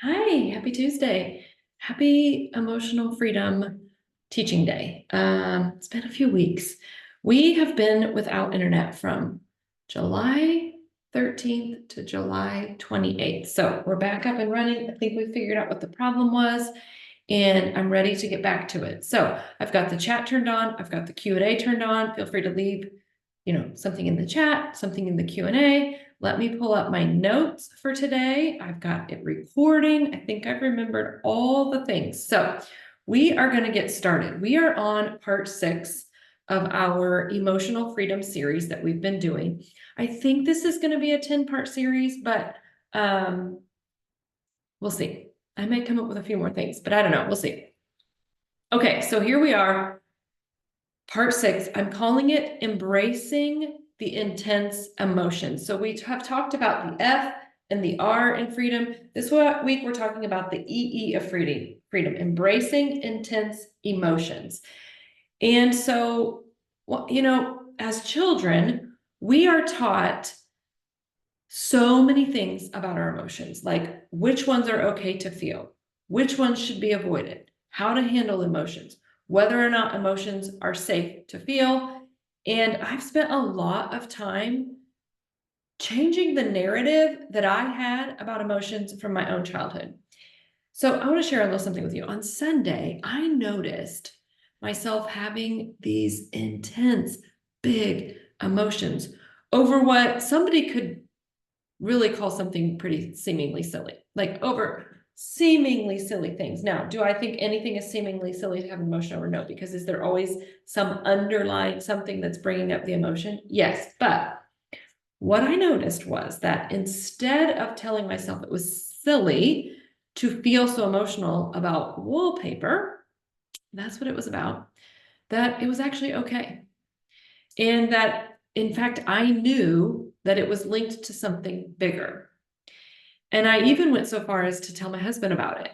Hi, happy Tuesday. Happy Emotional Freedom Teaching Day. It's been a few weeks. We have been without internet from July 13th to July 28th. So we're back up and running. I think we figured out what the problem was, and I'm ready to get back to it. So I've got the chat turned on. I've got the Q&A turned on. Feel free to leave, something in the chat, something in the Q&A. Let me pull up my notes for today. I've got it recording. I think I've remembered all the things. So we are going to get started. We are on part 6 of our emotional freedom series that we've been doing. I think this is going to be a 10-part series, but we'll see. I may come up with a few more things, but I don't know. We'll see. Okay, so here we are. Part 6, I'm calling it Embracing the Intense Emotions. So we have talked about the F and the R in freedom. This week we're talking about the EE of freedom, embracing intense emotions. And so, as children, we are taught so many things about our emotions, like which ones are okay to feel, which ones should be avoided, how to handle emotions, whether or not emotions are safe to feel. And I've spent a lot of time changing the narrative that I had about emotions from my own childhood. So I want to share a little something with you. On Sunday, I noticed myself having these intense, big emotions over what somebody could really call something pretty seemingly silly, like over seemingly silly things. Now, do I think anything is seemingly silly to have an emotion over? No, because is there always some underlying something that's bringing up the emotion? Yes, but what I noticed was that instead of telling myself it was silly to feel so emotional about wallpaper, that's what it was about, that it was actually okay. And that, in fact, I knew that it was linked to something bigger. And I even went so far as to tell my husband about it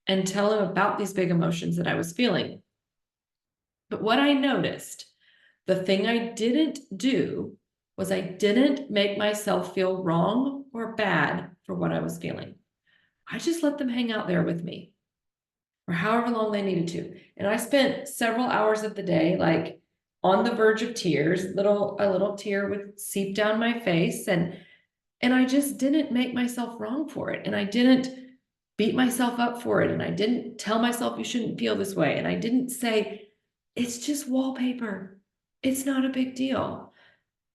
and tell him about these big emotions that I was feeling. But what I noticed, the thing I didn't do was I didn't make myself feel wrong or bad for what I was feeling. I just let them hang out there with me for however long they needed to. And I spent several hours of the day, like on the verge of tears, a little tear would seep down my face, and I just didn't make myself wrong for it. And I didn't beat myself up for it. And I didn't tell myself you shouldn't feel this way. And I didn't say, it's just wallpaper. It's not a big deal.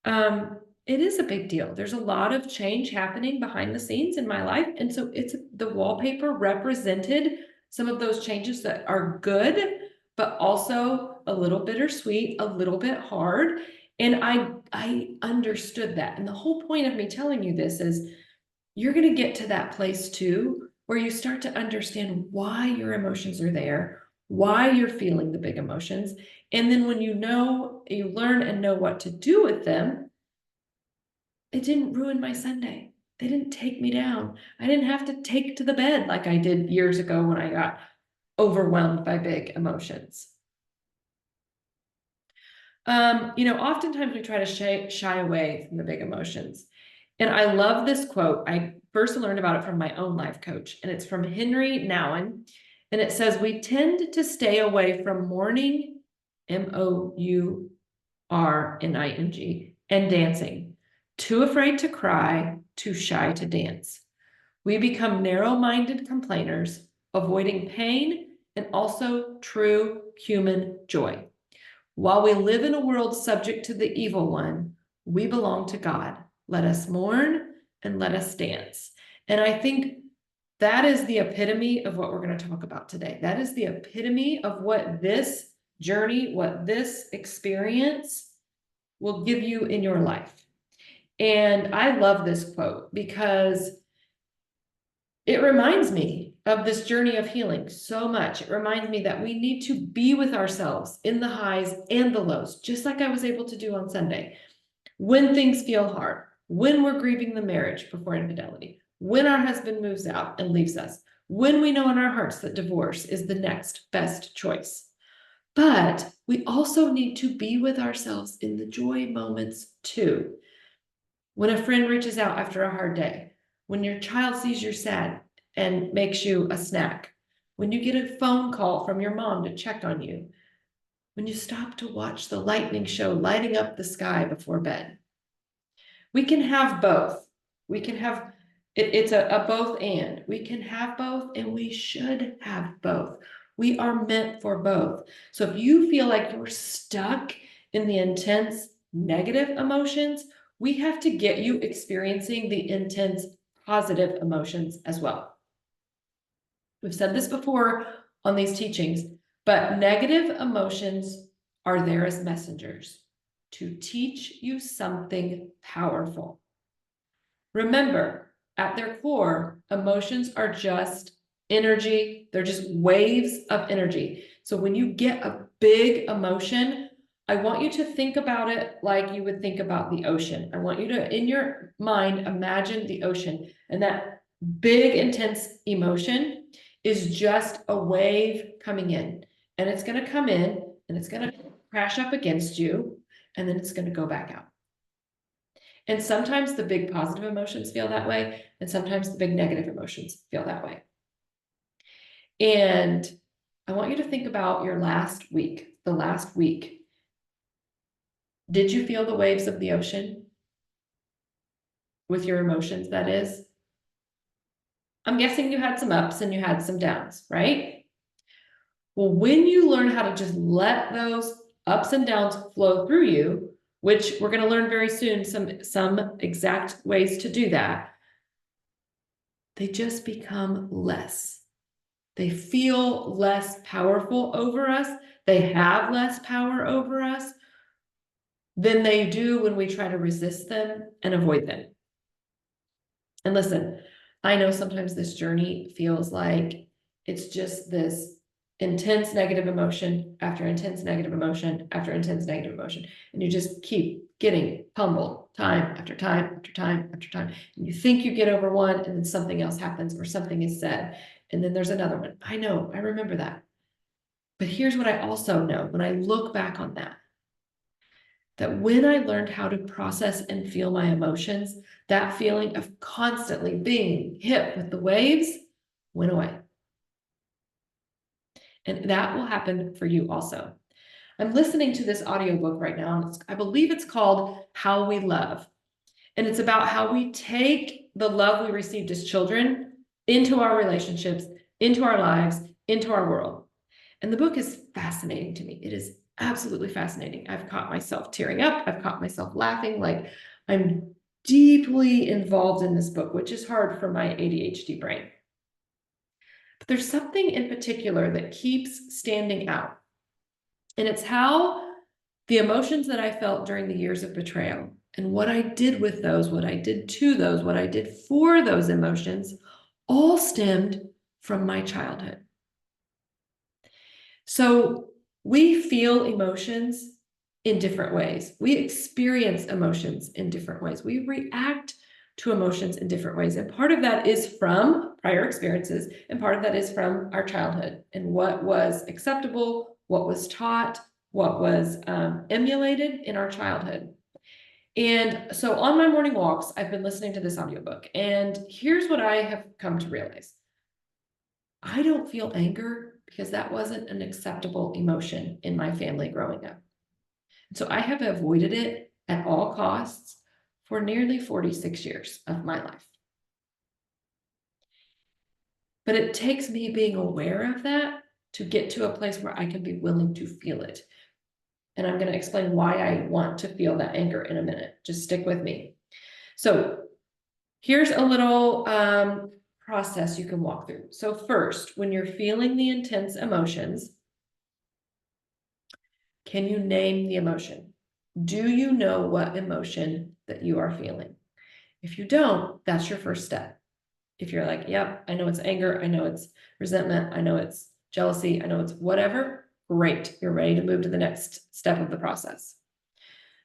It is a big deal. There's a lot of change happening behind the scenes in my life. And so the wallpaper represented some of those changes that are good, but also a little bittersweet, a little bit hard. And I understood that. And the whole point of me telling you this is you're going to get to that place too, where you start to understand why your emotions are there, why you're feeling the big emotions. And then when you learn and know what to do with them, it didn't ruin my Sunday. They didn't take me down. I didn't have to take to the bed like I did years ago when I got overwhelmed by big emotions. Oftentimes we try to shy away from the big emotions. And I love this quote. I first learned about it from my own life coach, and it's from Henry Nouwen. And it says, we tend to stay away from mourning, Mourning, and dancing. Too afraid to cry, too shy to dance. We become narrow-minded complainers, avoiding pain and also true human joy. While we live in a world subject to the evil one, we belong to God. Let us mourn and let us dance. And I think that is the epitome of what we're going to talk about today. That is the epitome of what this journey, what this experience will give you in your life. And I love this quote because it reminds me of this journey of healing so much. It reminds me that we need to be with ourselves in the highs and the lows, just like I was able to do on Sunday. When things feel hard, when we're grieving the marriage before infidelity, when our husband moves out and leaves us, when we know in our hearts that divorce is the next best choice. But we also need to be with ourselves in the joy moments too. When a friend reaches out after a hard day, when your child sees you're sad and makes you a snack, when you get a phone call from your mom to check on you, when you stop to watch the lightning show lighting up the sky before bed. We can have both. We can have it's a both and. We can have both and we should have both. We are meant for both. So if you feel like you're stuck in the intense negative emotions, we have to get you experiencing the intense positive emotions as well. We've said this before on these teachings, but negative emotions are there as messengers to teach you something powerful. Remember, at their core, emotions are just energy. They're just waves of energy. So when you get a big emotion, I want you to think about it like you would think about the ocean. I want you to, in your mind, imagine the ocean, and that big, intense emotion is just a wave coming in, and it's going to come in and it's going to crash up against you, and then it's going to go back out. And sometimes the big positive emotions feel that way, and sometimes the big negative emotions feel that way. And I want you to think about your last week, the last week. Did you feel the waves of the ocean with your emotions, that is? I'm guessing you had some ups and you had some downs, right? Well, when you learn how to just let those ups and downs flow through you, which we're going to learn very soon, some exact ways to do that, they just become less. They feel less powerful over us. They have less power over us than they do when we try to resist them and avoid them. And listen, I know sometimes this journey feels like it's just this intense negative emotion after intense negative emotion after intense negative emotion. And you just keep getting pummeled time after time after time after time. And you think you get over one, and then something else happens or something is said. And then there's another one. I know, I remember that. But here's what I also know when I look back on that, that when I learned how to process and feel my emotions, that feeling of constantly being hit with the waves went away. And that will happen for you also. I'm listening to this audiobook right now, and I believe it's called How We Love. And it's about how we take the love we received as children into our relationships, into our lives, into our world. And the book is fascinating to me. It is absolutely fascinating. I've caught myself tearing up. I've caught myself laughing. Like, I'm deeply involved in this book, which is hard for my ADHD brain. But there's something in particular that keeps standing out. And it's how the emotions that I felt during the years of betrayal and what I did with those, what I did to those, what I did for those emotions, all stemmed from my childhood. So we feel emotions in different ways. We experience emotions in different ways. We react to emotions in different ways. And part of that is from prior experiences, and part of that is from our childhood and what was acceptable, what was taught, what was emulated in our childhood. And so on my morning walks, I've been listening to this audiobook, and here's what I have come to realize. I don't feel anger because that wasn't an acceptable emotion in my family growing up. So I have avoided it at all costs for nearly 46 years of my life. But it takes me being aware of that to get to a place where I can be willing to feel it. And I'm going to explain why I want to feel that anger in a minute. Just stick with me. So here's a little process you can walk through. So first, when you're feeling the intense emotions, can you name the emotion? Do you know what emotion that you are feeling? If you don't, that's your first step. If you're like, yep, I know it's anger, I know it's resentment, I know it's jealousy, I know it's whatever, great. You're ready to move to the next step of the process.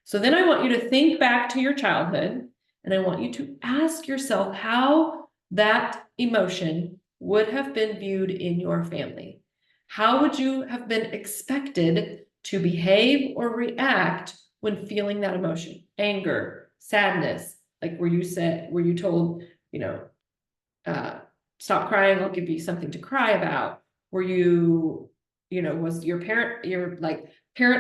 So then I want you to think back to your childhood, and I want you to ask yourself how that emotion would have been viewed in your family. How would you have been expected to behave or react when feeling that emotion? Anger, sadness, like were you told, stop crying, I'll give you something to cry about. Were you, was your parent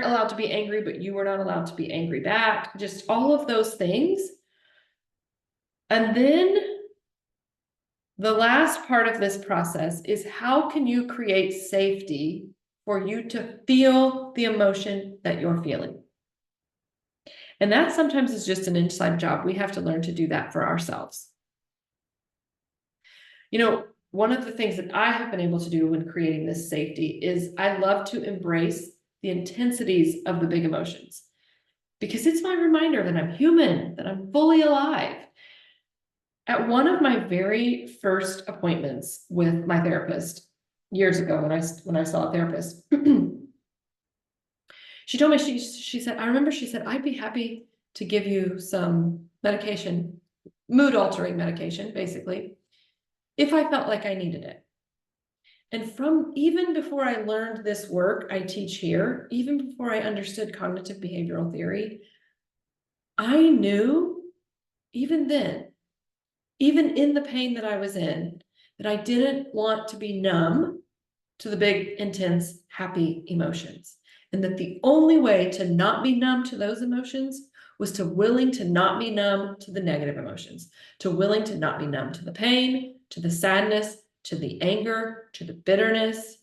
allowed to be angry, but you were not allowed to be angry back? Just all of those things. And then the last part of this process is, how can you create safety for you to feel the emotion that you're feeling? And that sometimes is just an inside job. We have to learn to do that for ourselves. One of the things that I have been able to do when creating this safety is I love to embrace the intensities of the big emotions, because it's my reminder that I'm human, that I'm fully alive. At one of my very first appointments with my therapist years ago, when I saw a therapist, she told me, she said, I remember she said, I'd be happy to give you some medication, mood altering medication, basically, if I felt like I needed it. And from even before I learned this work I teach here, even before I understood cognitive behavioral theory, I knew even then, even in the pain that I was in, that I didn't want to be numb to the big, intense, happy emotions. And that the only way to not be numb to those emotions was to willing to not be numb to the negative emotions, to willing to not be numb to the pain, to the sadness, to the anger, to the bitterness.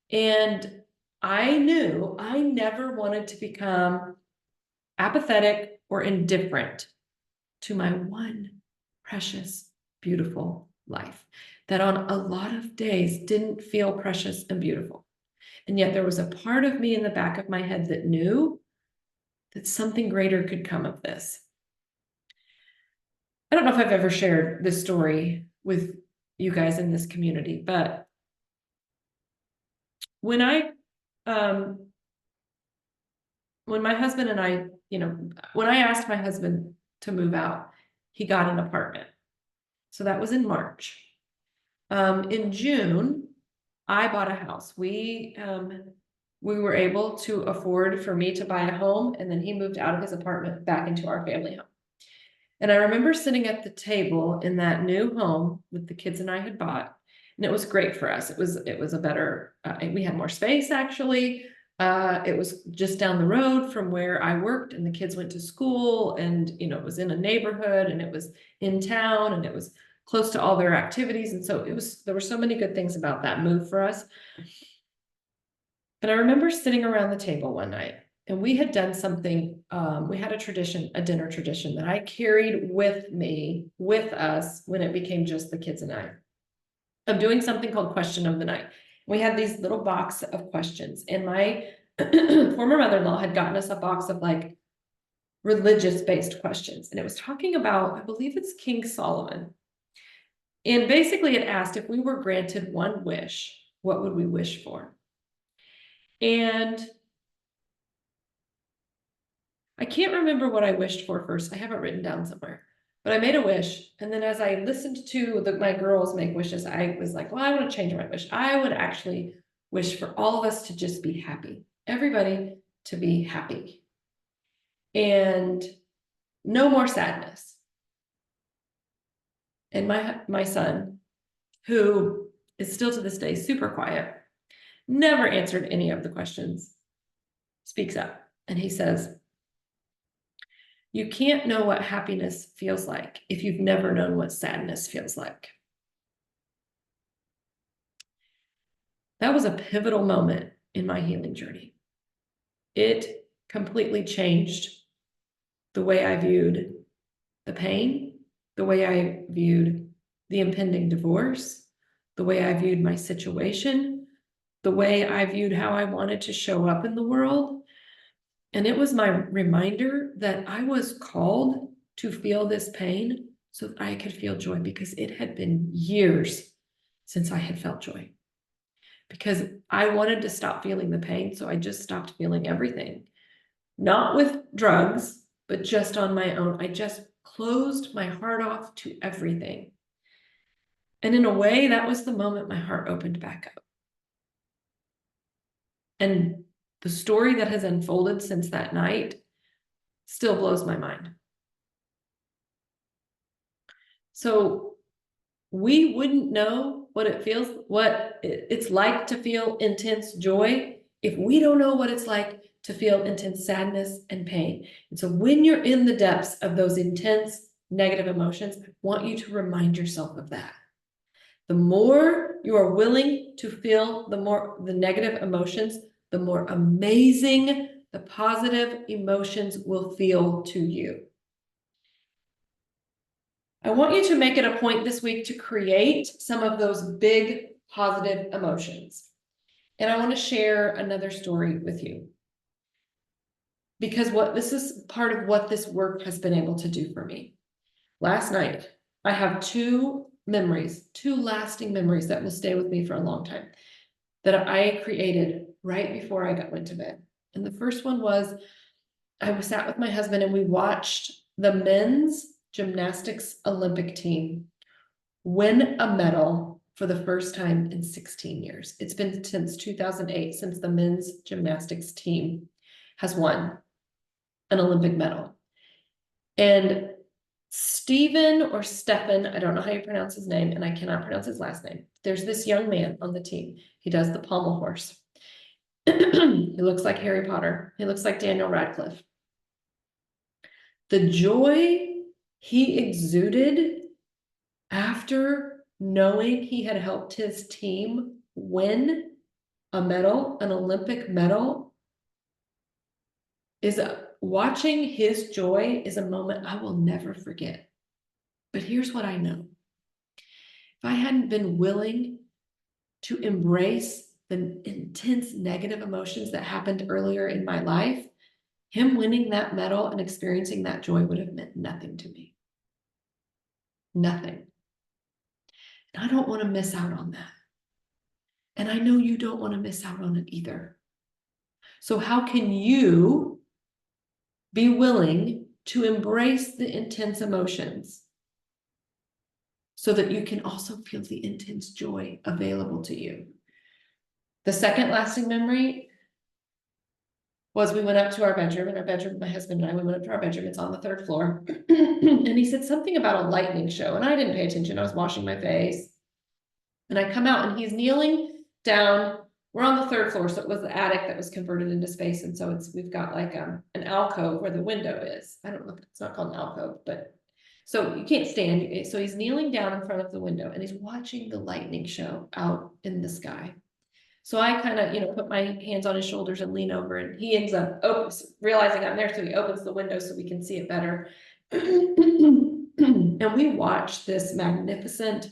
And I knew I never wanted to become apathetic or indifferent to my one precious, beautiful life that on a lot of days didn't feel precious and beautiful. And yet there was a part of me in the back of my head that knew that something greater could come of this. I don't know if I've ever shared this story with you guys in this community, but when my husband and I, when I asked my husband to move out, he got an apartment. So that was in March. In June, I bought a house. We were able to afford for me to buy a home, and then he moved out of his apartment back into our family home. And I remember sitting at the table in that new home that the kids and I had bought, and it was great for us. It was a better, we had more space actually. It was just down the road from where I worked, and the kids went to school, and it was in a neighborhood, and it was in town, and it was close to all their activities. And so there were so many good things about that move for us. But I remember sitting around the table one night, and we had done something, we had a dinner tradition that I carried with us when it became just the kids and I, of doing something called Question of the Night. We had these little box of questions, and my former mother-in-law had gotten us a box of like religious-based questions. And it was talking about, I believe it's King Solomon. And basically it asked, if we were granted one wish, what would we wish for? And I can't remember what I wished for first. I have it written down somewhere, but I made a wish. And then as I listened to my girls make wishes, I was like, well, I want to change my wish. I would actually wish for all of us to just be happy. Everybody to be happy. And no more sadness. And my son, who is still to this day super quiet, never answered any of the questions, speaks up. And he says, you can't know what happiness feels like if you've never known what sadness feels like. That was a pivotal moment in my healing journey. It completely changed the way I viewed the pain, the way I viewed the impending divorce, the way I viewed my situation, the way I viewed how I wanted to show up in the world. And it was my reminder that I was called to feel this pain so that I could feel joy, because it had been years since I had felt joy. Because I wanted to stop feeling the pain, so I just stopped feeling everything. Not with drugs, but just on my own. I just closed my heart off to everything. And in a way, that was the moment my heart opened back up. And the story that has unfolded since that night still blows my mind. So we wouldn't know what it's like to feel intense joy if we don't know what it's like to feel intense sadness and pain. And so when you're in the depths of those intense negative emotions, I want you to remind yourself of that. The more you are willing to feel the negative emotions, the more amazing the positive emotions will feel to you. I want you to make it a point this week to create some of those big positive emotions. And I want to share another story with you. Because this is part of what this work has been able to do for me. Last night, I have two lasting memories that will stay with me for a long time that I created right before I went to bed. And the first one was, I sat with my husband and we watched the men's gymnastics Olympic team win a medal for the first time in 16 years. It's been since 2008 since the men's gymnastics team has won an Olympic medal. And Stephen, I don't know how you pronounce his name, and I cannot pronounce his last name. There's this young man on the team. He does the pommel horse. He looks like Harry Potter. He looks like Daniel Radcliffe. The joy he exuded after knowing he had helped his team win a medal, an Olympic medal, watching his joy is a moment I will never forget. But here's what I know. If I hadn't been willing to embrace the intense negative emotions that happened earlier in my life, him winning that medal and experiencing that joy would have meant nothing to me. Nothing. And I don't want to miss out on that. And I know you don't want to miss out on it either. So how can you be willing to embrace the intense emotions so that you can also feel the intense joy available to you? The second lasting memory was we went up to our bedroom, my husband and I, we went up to our bedroom, it's on the third floor. And he said something about a lightning show. And I didn't pay attention. I was washing my face. And I come out and he's kneeling down. We're on the third floor. So it was the attic that was converted into space. And so we've got like an alcove where the window is. I don't know, it's not called an alcove, but so you can't stand. So he's kneeling down in front of the window and he's watching the lightning show out in the sky. So I kind of, put my hands on his shoulders and lean over, and he ends up realizing I'm there. So he opens the window so we can see it better. And we watched this magnificent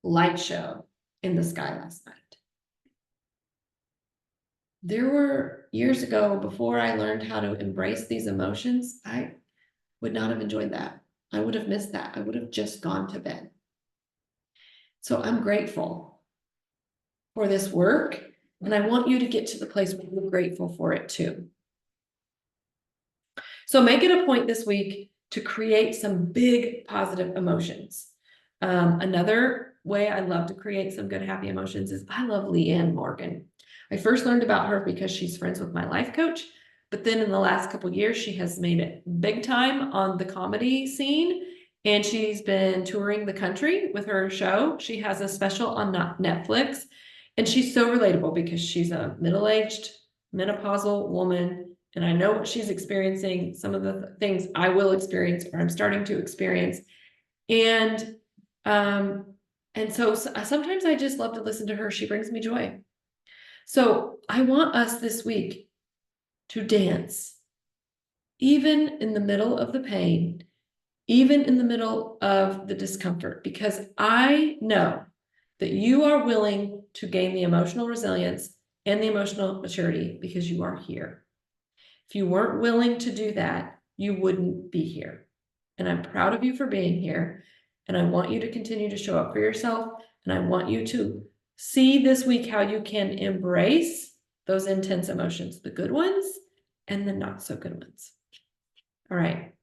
light show in the sky last night. There were years ago, before I learned how to embrace these emotions, I would not have enjoyed that. I would have missed that. I would have just gone to bed. So I'm grateful for this work, and I want you to get to the place where you're grateful for it too. So make it a point this week to create some big positive emotions. Another way I love to create some good, happy emotions is I love Leanne Morgan. I first learned about her because she's friends with my life coach, but then in the last couple of years, she has made it big time on the comedy scene. And she's been touring the country with her show. She has a special on Netflix. And she's so relatable because she's a middle-aged menopausal woman. And I know what she's experiencing, some of the things I will experience or I'm starting to experience. And so sometimes I just love to listen to her. She brings me joy. So I want us this week to dance, even in the middle of the pain, even in the middle of the discomfort, because I know that you are willing to gain the emotional resilience and the emotional maturity because you are here. If you weren't willing to do that, you wouldn't be here. And I'm proud of you for being here. And I want you to continue to show up for yourself. And I want you to see this week how you can embrace those intense emotions, the good ones and the not so good ones. All right.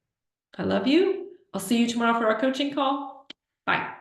I love you. I'll see you tomorrow for our coaching call. Bye.